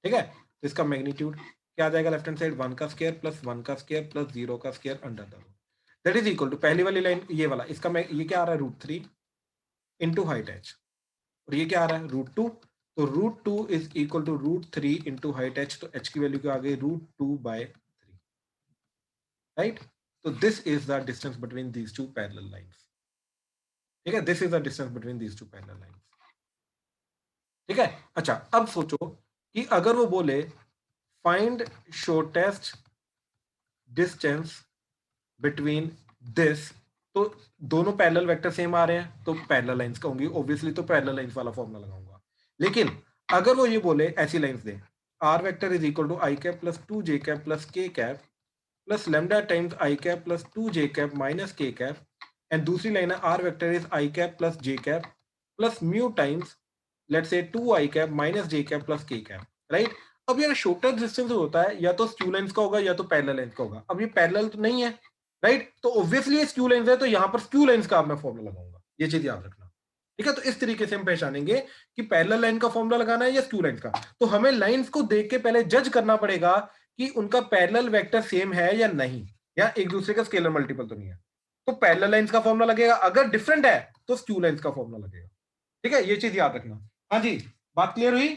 ठीक है। तो इसका मैग्नीट्यूड क्या आ जाएगा? लेफ्ट हैंड साइड 1 का स्क्वायर प्लस 1 का स्क्वायर प्लस 0 का square under the root, that is equal to पहली वाली लाइन ये वाला, इसका ये क्या आ रहा है? √3 इंटू हाइट h, और ये क्या आ रहा है? √2, तो √2 is equal to √3 into height h, तो h की वैल्यू क्या आ गई? √2/3, right. So this is the distance between these two parallel lines, ठीक है। This is the distance between these two parallel lines, ठीक है। अच्छा, अब सोचो कि अगर वो बोले find shortest distance between this, तो दोनों पैरेलल वेक्टर सेम आ रहे हैं तो पैरेलल लाइंस का होंगी ऑब्वियसली, तो पैरेलल लाइंस वाला फॉर्मूला लगाऊंगा। लेकिन अगर वो ये बोले ऐसी लाइंस दे, r vector is equal to i cap plus 2 j cap plus k cap plus lambda times i cap plus 2 j cap minus k cap, and दूसरी लाइन है r vector is i cap plus j cap plus mu times let's say 2i cap minus j cap plus k cap, right. अब यार shorter distance होता है या तो skew lines का होगा या तो पैरेलल लाइंस का होगा। अब ये पैरेलल तो नहीं है, राइट, तो ऑब्वियसली ये स्क्यू लाइंस है, तो यहां पर स्क्यू लाइंस का मैं फॉर्मूला लगाऊंगा, ये चीज याद रखना, ठीक है। तो इस तरीके से हम पहचानेंगे कि पैरेलल लाइन का फॉर्मूला लगाना है या स्क्यू लाइंस का। तो हमें लाइंस को देख के पहले जज करना पड़ेगा कि उनका पैरेलल वेक्टर सेम है या नहीं, या एक दूसरे का स्केलर मल्टीपल तो नहीं है। तो पैरेलल लाइंस का फॉर्मूला लगेगा, अगर डिफरेंट है तो स्क्यू लाइंस का फॉर्मूला लगेगा, ठीक है। ये चीज याद रखना। हाँ जी, बात क्लियर हुई?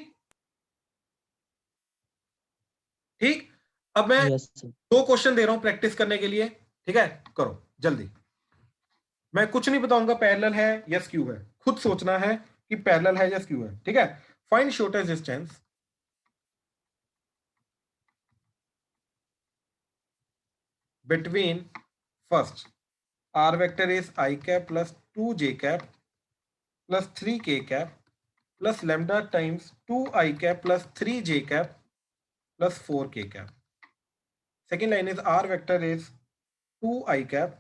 ठीक, अब मैं यस सर। 2 क्वेश्चन दे रहा हूं प्रैक्टिस करने के लिए, ठीक है, करो जल्दी। मैं कुछ नहीं बताऊंगा पैरेलल है या स्क्यू है, खुद सोचना है कि पैरेलल है या स्क्यू है, ठीक है। Find shortest distance between first r vector is I cap plus 2j cap plus 3k cap plus lambda times 2I cap plus 3j cap plus 4k cap. Second line is r vector is 2I cap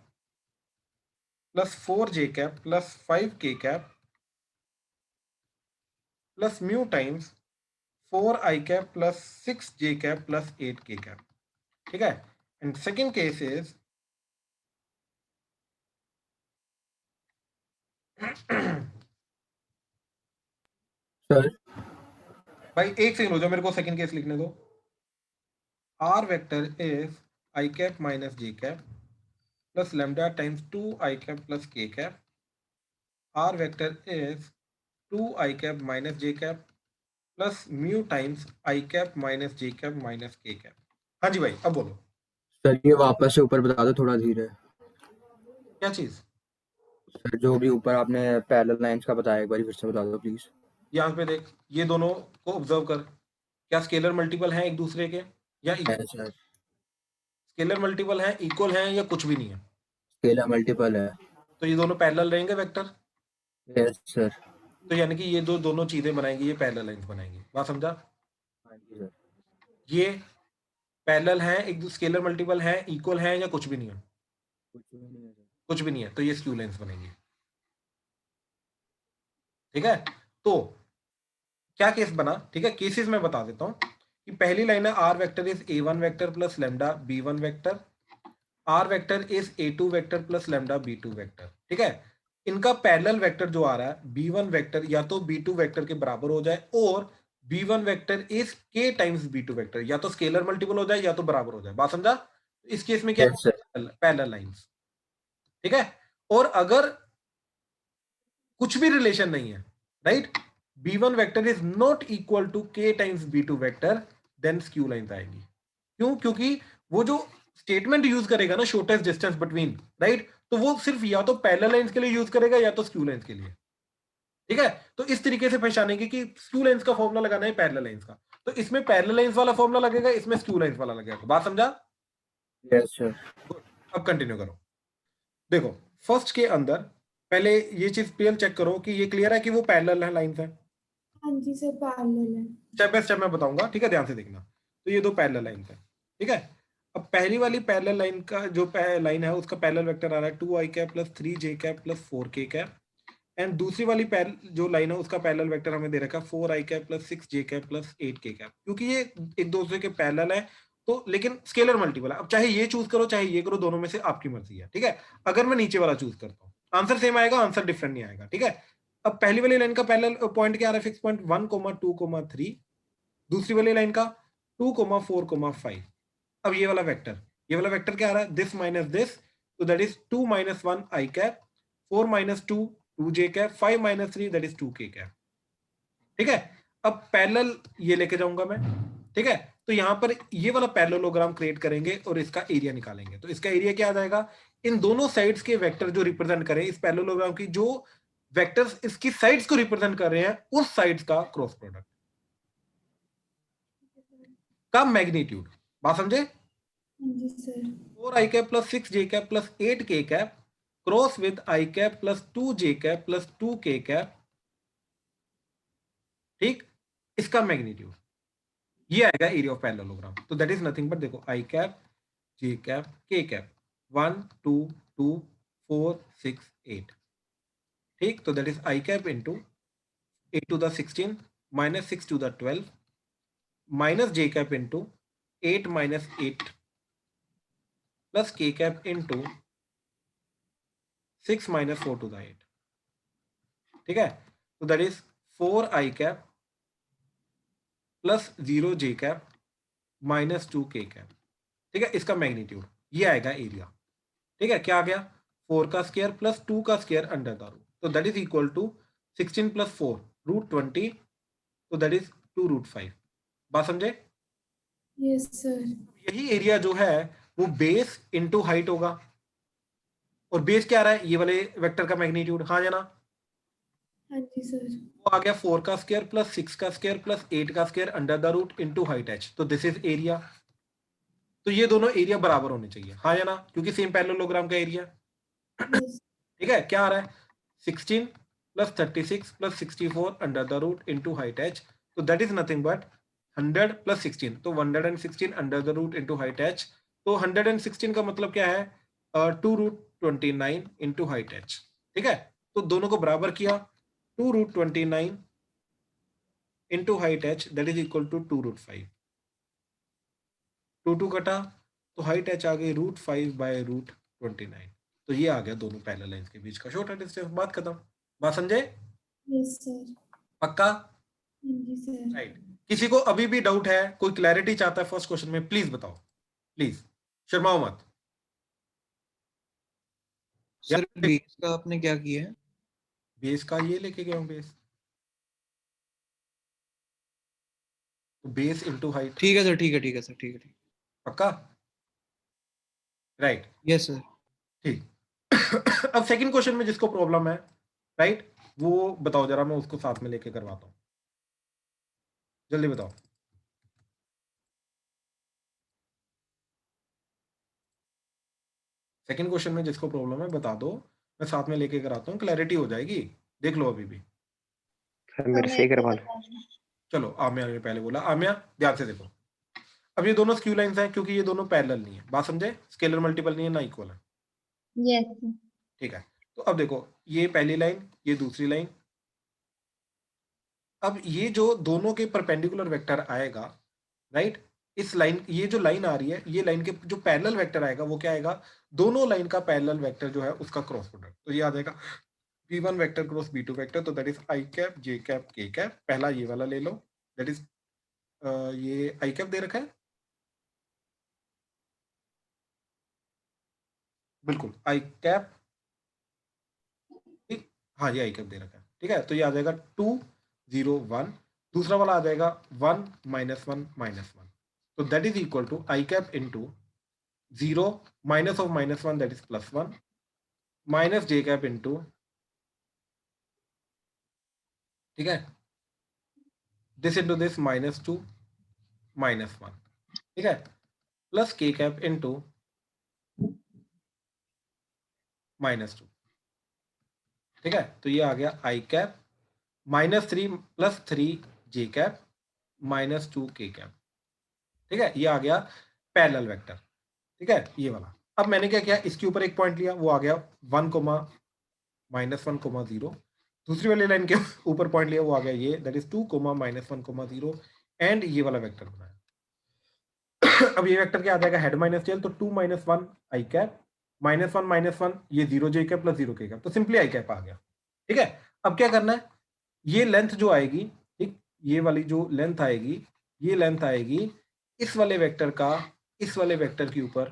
plus 4j cap plus 5k cap plus mu times 4I cap plus 6j cap plus 8k cap, ठीक है। And second case is sir भाई एक second हो जाओ, मेरे को second case लिखने दो। r vector is I cap minus j cap plus lambda times 2 I cap plus k cap. R vector is two I cap minus J cap plus mu times I cap minus J cap minus K cap. हाँ जी भाई, अब बोलो sir ये वापस से ऊपर बता दो थोड़ा धीरे। क्या चीज। सर जो भी ऊपर आपने पैरेलल लाइंस का बताया एक बार फिर से बता दो प्लीज। यहाँ पे देख, ये दोनों को ऑब्जर्व कर, क्या स्केलर मल्टीपल हैं एक दूसरे के, या है सर, स्केलर मल्टीपल हैं, इक्वल हैं, या कुछ भी नहीं है। स्केलर मल्टीपल है। तो ये दोनों पैरेलल रहेंगे वेक्टर। Yes sir. तो यानी कि ये दोनों चीजें बनाएंगी, ये पैरेलल लाइंस बनाएंगी। बात समझा। हाँ जी सर। ये पैरेलल हैं, एक स्केलर मल्टीपल हैं, इक्वल हैं, या कुछ भी नहीं है। कुछ भी नहीं है सर। कुछ भी नहीं है, तो ये स्क्यू लाइंस बनेंगी। ठीक है, तो क्या केस बना, ठीक है, केसेस में बता देता हूं कि पहली लाइन है R vector is A one vector plus lambda B one vector, are vector is A two vector plus lambda B two vector. ठीक है, इनका पैरेलल वेक्टर जो आ रहा है बी वन वेक्टर या तो बी टू वेक्टर के बराबर हो जाए, और बी वन वेक्टर इज के टाइम्स बी टू वेक्टर, या तो स्केलर मल्टीपल हो जाए या तो बराबर हो जाए। बात समझा। इस केस में क्या यस सर। Parallel lines. ठीक है, और अगर कुछ भी रिलेशन नहीं है, right, b1 vector is not equal to k times b2 vector, then skew line आएगी। क्यों? क्योंकि वो जो स्टेटमेंट यूज करेगा ना, शॉर्टेस्ट डिस्टेंस बिटवीन, राइट, तो वो सिर्फ या तो पैरेलल लाइंस के लिए यूज करेगा या तो स्क्यू लाइंस के लिए। ठीक है, तो इस तरीके से पहचानेंगे कि स्क्यू लाइंस का फॉर्मूला लगाना है पैरेलल लाइंस का, तो इसमें पैरेलल लाइंस वाला फॉर्मूला लगेगा, इसमें स्क्यू लाइंस वाला लगेगा। बात समझा। Yes sir. अब कंटिन्यू करो। देखो, फर्स्ट के अंदर पहले ये चीज क्लियर चेक करो कि ये क्लियर है कि वो पैरेलल लाइंस है। हाँ जी सर, पैरेलल है। स्टेप बाय स्टेप मैं बताऊंगा, ठीक है, ध्यान से देखना। तो ये दो पैरेलल लाइंस है, ठीक है। अब पहली वाली पैरेलल लाइन का जो लाइन है उसका पैरेलल वेक्टर आ रहा है 2i cap plus 3j cap plus 4k cap, and दूसरी वाली जो लाइन है उसका पैरेलल वेक्टर हमें दे रखा है 4i cap plus 6j cap plus 8k cap. क्योंकि ये एक दूसरे के पैरेलल है, तो लेकिन स्केलर मल्टीपल है। अब चाहे ये चूज करो चाहे ये करो, दोनों में से आपकी मर्जी है। ठीक है, अगर मैं नीचे वाला चूज करता हूँ आंसर सेम आएगा, आंसर डिफरेंट नहीं आएगा। ठीक है, अब पहली वाली लाइन का पैरेलल पॉइंट क्या आ रहा है, फिक्स पॉइंट 1,2,3, दूसरी वाली लाइन का 2,4,5। अब ये वाला वेक्टर क्या आ रहा है, दिस माइनस दिस, तो that is 2 - 1 i cap, 4 - 2 2j cap, 5 - 3 that is 2k cap. ठीक है, अब पैरेलल ये लेके जाऊंगा मैं। ठीक है, तो यहां पर ये वाला पैरेललोग्राम क्रिएट करेंगे और इसका एरिया निकालेंगे। तो इसका एरिया क्या आ जाएगा, इन दोनों साइड्स के वेक्टर जो रिप्रेजेंट करें इस पैरेललोग्राम की, जो वेक्टर्स इसकी साइड्स को रिप्रेजेंट कर रहे हैं उस साइड्स का क्रॉस प्रोडक्ट का मैग्नीट्यूड। बात समझे। हाँ जी sir. 4i cap plus 6j cap plus 8k cap cross with i cap plus 2j cap plus 2k cap. ठीक, इसका मैग्नीट्यूड ये आएगा एरिया ऑफ पैरेललोग्राम। तो दैट इज नथिंग बट, देखो i cap j cap k cap 1 2 2 4 6 8। ठीक, तो that is i cap into 8 to the 16 minus 6 to the 12 minus j cap into 8 minus 8 plus k cap into 6 minus 4 to the 8। ठीक है, तो that is 4i cap plus 0j cap minus 2k cap। ठीक है, इसका magnitude ये आएगा area. ठीक है, क्या आ गया, 4 का स्क्वायर प्लस 2 का स्क्वायर अंडर द रूट, तो दैट इज इक्वल टू 16 प्लस 4 √20, तो दैट इज 2√5। बात समझे। Yes sir. यही एरिया जो है वो बेस इनटू हाइट होगा, और बेस क्या आ रहा है, ये वाले वेक्टर का मैग्नीट्यूड। हाँ या ना। हाँ जी सर। वो आ गया 4 का स्क्वायर प्लस 6 का स्क्वायर प्लस 8 का square under the root into height h, तो दिस इज एरिया। तो ये दोनों एरिया बराबर होने चाहिए। हाँ या ना, क्योंकि सेम पैरेललोग्राम का एरिया। यस। ठीक है, क्या आ रहा है, 16 plus 36 plus 64 under the root into height h, तो that is nothing but 100 plus 16, तो 116 under the root into height h। तो 116 का मतलब क्या है, 2√29 इनटू हाइट h। ठीक है, तो दोनों को बराबर किया, 2√29 into height h that is equal to 2√5। 2 कटा तो हाइट h आ गई √5/√29। तो ये आ गया दोनों पैरेलल लाइंस के बीच का शॉर्टर डिस्टेंस। बात खत्म। बात समझे। Yes sir. पक्का। हाँ जी सर। राइट, किसी को अभी भी डाउट है, कोई क्लैरिटी चाहता है फर्स्ट क्वेश्चन में, प्लीज बताओ, प्लीज शर्माओ मत। सर बेस का आपने क्या किया है? बेस का ये लेके गया हूँ बेस। बेस इंटू हाइट, ठीक है सर, ठीक है, ठीक है सर, ठीक है, ठीक पक्का? Right, yes sir. ठीक। अब सेकंड क्वेश्चन में जिसको प्रॉब्लम है, राइट, वो बताओ जरा, मैं उसको साथ में लेके करवाता हूँ, जल्दी बताओ। सेकंड क्वेश्चन में जिसको प्रॉब्लम है बता दो, मैं साथ में लेके कराता हूँ, क्लैरिटी हो जाएगी। देख लो अभी भी। सर मेरे से ही करवा लो। चलो, आम्या ने पहले बोला। आम्या ध्यान से देखो, अब ये दोनों स्क्यू लाइंस हैं क्योंकि ये दोनों पैरेलल नहीं है, बात समझे? स्केलर मल्टीपल नहीं है, ना इक्वल है, यस ठीक है। तो अब देखो, ये पहली लाइन, ये दूसरी लाइन। अब ये जो दोनों के परपेंडिकुलर वेक्टर आएगा, राइट, इस लाइन, ये जो लाइन आ रही है, ये लाइन के जो पैरेलल वेक्टर आएगा वो क्या आएगा? दोनों लाइन का पैरेलल वेक्टर जो है उसका क्रॉस प्रोडक्ट। तो ये आ जाएगा v1 vector cross v2 vector, तो that is i cap j cap k cap. पहला ये वाला ले लो, दैट इज ये i कैप दे रखा है, बिल्कुल i कैप, ठीक, हाँ ये i कैप दे रखा है, ठीक है। तो ये आ जाएगा 2 0 1, दूसरा वाला आ जाएगा 1 -1 -1, तो that is equal to i cap into 0 minus of -1 that is +1 minus j cap into, ठीक है, दिस इंटू दिस -2 -1, ठीक है, प्लस k कैप इंटू -2, ठीक है। तो ये आ गया i cap -3 + 3 j cap -2 k cap, ठीक है। ये आ गया पैरेलल वेक्टर, ठीक है, ये वाला। अब मैंने क्या किया, इसके ऊपर एक पॉइंट लिया, वो आ गया 1, -1, 0। दूसरी वाली लाइन के ऊपर पॉइंट लिया, वो आ गया ये, दैट इज 2, -1, 0, एंड ये वाला वेक्टर बनाया। अब ये वेक्टर क्या आ जाएगा, हेड माइनस टेल, तो 2 - 1 i कैप -1 -1 ये 0 j कैप + 0 k कैप, तो सिंपली i कैप आ गया, ठीक है। अब क्या करना है, ये लेंथ जो आएगी, ठीक, ये वाली जो लेंथ आएगी, ये लेंथ आएगी इस वाले वेक्टर का इस वाले वेक्टर के ऊपर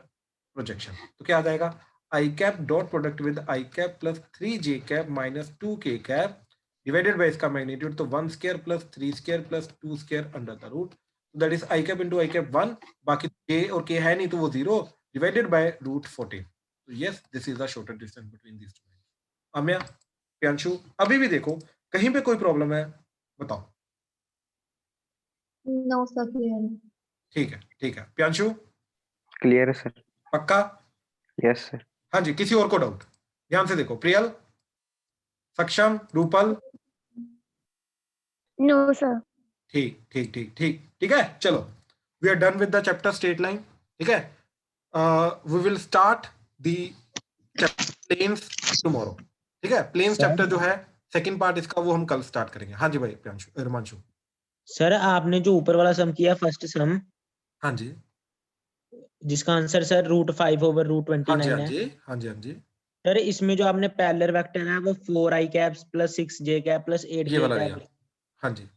प्रोजेक्शन। तो क्या आ जाएगा, i cap dot product with i cap + 3 j cap -2 k cap divided by इसका मैग्नीट्यूड, तो 1 square + 3 square + 2 square under the root, that is i cap into i cap 1, बाकी k और k है नहीं तो वो 0, डिवाइडेड बाय √14। तो yes, this is the shorter distance between these two. Amya, Priyanshu, अभी भी देखो कहीं पे कोई प्रॉब्लम है बताओ। No sir, clear. ठीक है, ठीक है, प्रियांशु क्लियर है सर। पक्का? Yes sir. हाँ जी, किसी और को डाउट? ध्यान से देखो, प्रियल, सक्षम, रूपल, नो सर। ठीक ठीक ठीक ठीक ठीक है। चलो, we are done with the chapter straight line, ठीक है। We will start the planes tomorrow, ठीक है। Planes sir? चैप्टर जो है सेकंड पार्ट इसका, वो हम कल स्टार्ट करेंगे। हाँ जी भाई प्रियांशु, हिमांशु। सर आपने जो ऊपर वाला सम किया, फर्स्ट सम, हाँ जी, जिसका आंसर सर √5/√29 हाँ जी, हाँ है, जी, हाँ जी, हाँ जी, सर इसमें जो आपने पैरेलल वेक्टर है वो 4 i कैप्स + 6 j कैप + 8 ये k वाला कैप। लिया, हाँ जी,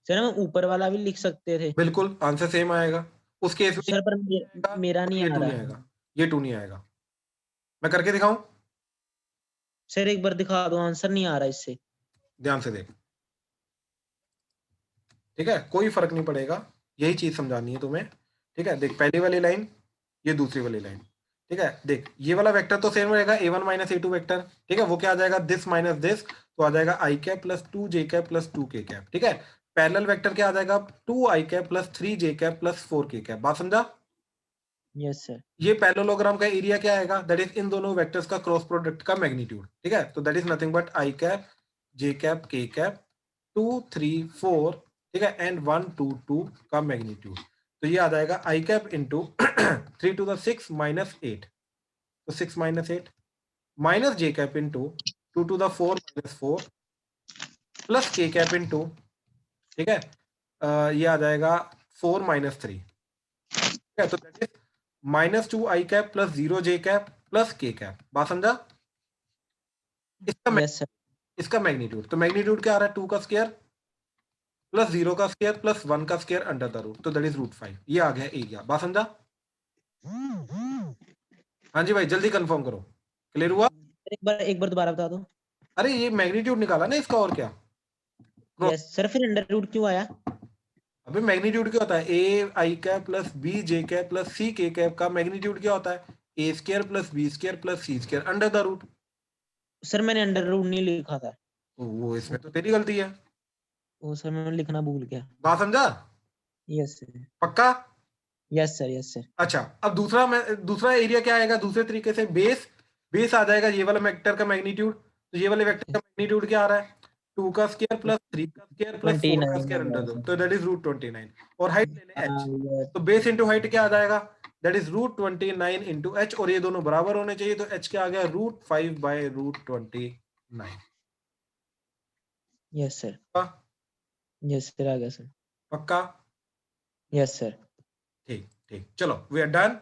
सर हम ऊपर वाला भी लिख सकते थे बिल्कुल आंसर सेम आएगा उस केस में, सर, पर मेरा नहीं ये आ 2 नहीं रहा आएगा, ये 2 नहीं आएगा। मैं करके दिखाऊं? सर, एक बार दिखा दो, आंसर नहीं आ रहा इससे। ध्यान से देख, ठीक है, कोई फर्क नहीं पड़ेगा, यही चीज समझानी है तुम्हें, ठीक है। देख, पहली वाली लाइन, ये दूसरी वाली लाइन, ठीक है। देख, ये वाला वेक्टर तो सेम रहेगा, a1 - a2 वेक्टर, ठीक है। वो क्या आ जाएगा, दिस माइनस दिस, तो आ जाएगा i cap + 2 j cap + 2 k cap, ठीक है। पैरेलल वेक्टर क्या आ जाएगा, 2 i cap + 3 j cap + 4 k cap. बात समझा? Yes sir. ये पैरेललोग्राम का एरिया क्या आएगा, दैट इज इन दोनों वेक्टर्स का क्रॉस प्रोडक्ट का मैग्नीट्यूड, ठीक है। तो that is nothing but i cap j cap k cap 2 3 4, ठीक है, एंड 1 2 2 का मैग्नीट्यूड। तो ये आ जाएगा i cap into 3 to the 6 minus 8, तो 6 - 8 minus j cap into 2 to the 4 - 4 plus k cap into, ठीक है, ये आ जाएगा 4 - 3, ठीक है। तो that is -2 i cap + 0 j cap + k cap. बात समझा? इसका यस सर। इसका मैग्नीट्यूड, तो मैग्नीट्यूड क्या आ रहा है, 2 का स्क्वायर + 0 का स्क्वायर + 1 का स्क्वायर अंडर द रूट, तो दैट इज √5। ये आ गया एरिया। बात समझा? हाँ जी भाई, जल्दी कंफर्म करो, क्लियर हुआ? एक बार दोबारा बता दो। अरे ये मैग्नीट्यूड निकाला ना इसका, और क्या? यस सर, फिर अंडर रूट क्यों आया? अबे मैग्नीट्यूड क्या होता है, a i cap plus b j cap plus c k cap का मैग्नीट्यूड क्या होता है, a square plus b square plus c square under the root. Sir मैंने अंडर रूट नहीं लिखा था, वो इसमें तो तेरी गलती है, वो सर मैं लिखना भूल गया। बात समझा? यस सर, पक्का? Yes sir, yes sir. अच्छा अब दूसरा एरिया क्या आएगा, दूसरे तरीके से बेस आ जाएगा ये वाला वेक्टर का मैग्नीट्यूड, तो ये वाले वेक्टर का मैग्नीट्यूड क्या आ रहा है, 2 का स्क्वायर प्लस 3 का स्क्वायर प्लस 4 का 29 स्क्वायर आ अंडर रहा दो, है। तो दैट इज रूट 29। और हाइट लेने h, yes, तो बेस इंटू हाइट क्या आ जाएगा, that is root 29 into h, और ये दोनों बराबर होने चाहिए, तो h क्या आ गया, root 5 by root 29। Yes sir, पक्का? यस सर, आ गया सर, पक्का? Yes sir. ठीक ठीक, चलो वी आर डन।